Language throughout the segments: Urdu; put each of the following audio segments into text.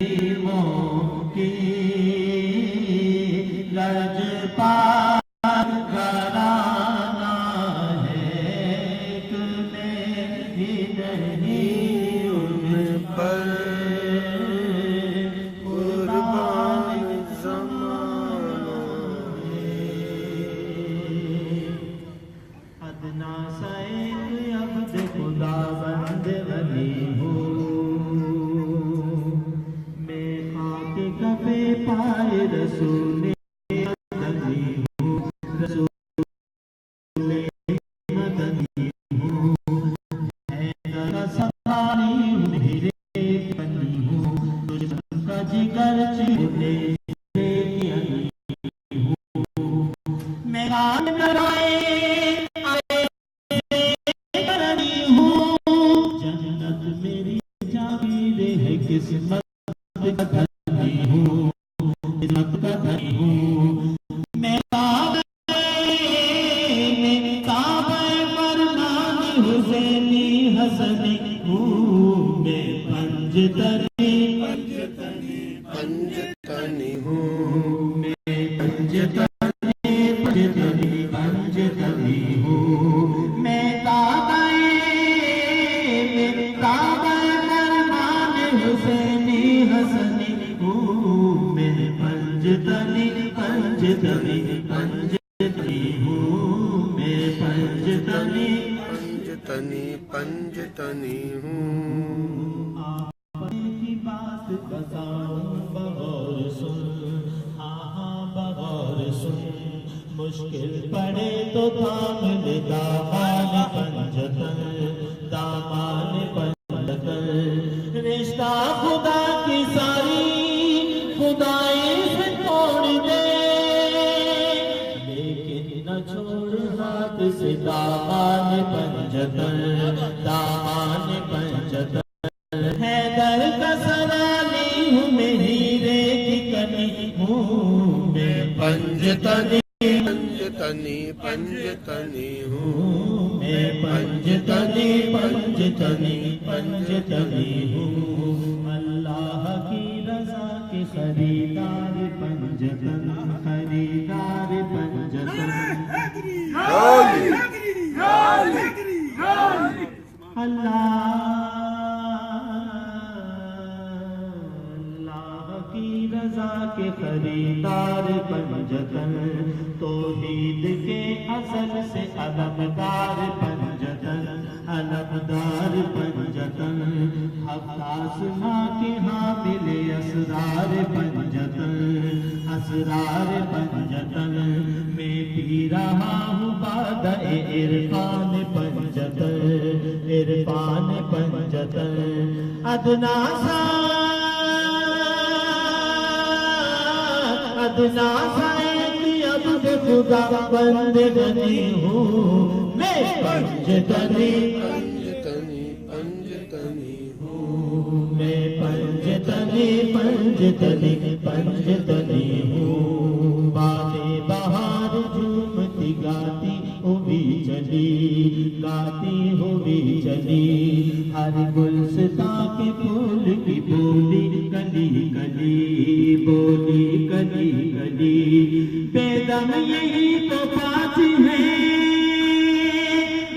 کی لجپال گھرانہ ہے، تمہیں ہی نہیں ان پر قربان زمانہ ہے۔ ادنا سا ایک عبد خدا بند ولی ہوں، کفے پائے رسول مدنی ہوں، رسول مدنی ہوں، حیدر سواری ہوں، میرے بنی ہوں، دشمن کا جگر چیرنے کی علی ہوں، میرا برائے آئے کرنی ہوں، جنت میری جاوید ہے، قسمت کا میں کعبہ فرمان حسینی حسنی ہوں، میں پنجتنی پنجتنی ہوں، میں پنجتنی پنجتنی ہوں، میں کعبہ فرمان حسینی حسنی ہوں، میں پنجتنی پنجتنی پنجتنی ہوں، میں پنجتنی پنجتنی پنجتنی ہوں۔ آپ کی بات بتاؤں بغور سن، ہاں بغور سن، مشکل پڑے تو تھام لے دامان پنجتن، دامان پنجتن، رشتہ خدا کی ساری خدائی سے توڑ دے، لیکن نہ چھوڑ ہاتھ سے دامان پنجتن، دامان پنجتن، حیدر کا سرالی ہوں، میں ہیرے کی کلی ہوں، میں پنجتنی پنجتنی پنجتنی ہوں، میں پنجتنی پنجتنی پنجتنی ہوں، اللہ کی رضا کے خریدار پنجتن، خریدار پنجتن، اللہ کی رضا کے خریدار پنجتن، توحید کے اصل سے علمدار پنجتن، علمدار پنجتن، حق آسماں کے حامل اسرار پنجتن، اسرار پنجتن، میں پی رہا ہوں باد عرفان پنجتن، عرفان پنجتن، ادنا سا ایک عبد خدا بند غنی ہوں، میں پنجتنی پنجتنی پنجتنی ہوں، میں پنجتنی پنجتنی پنجتنی ہوں، باد بہار جھومتی گاتی ہوئی چلی، گاتی ہوئی چلی، ہر گلستاں کے پھول کی بولی گلی گلی، بولی گلی گلی، بے دم یہی تو بات ہے،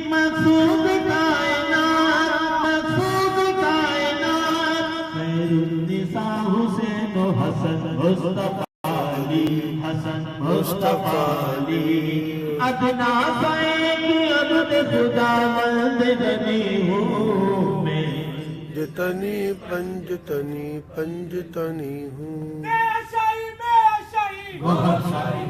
مقصود کائنات، مقصود کائنات، خیر النساء حسین و حسن مصطفیٰ علی، حسن مصطفیٰ علی، ادنا سا ایک عبد خدا بند غنی ہوں، میں پنجتنی پنجتنی پنجتنی ہوں، بہت ساری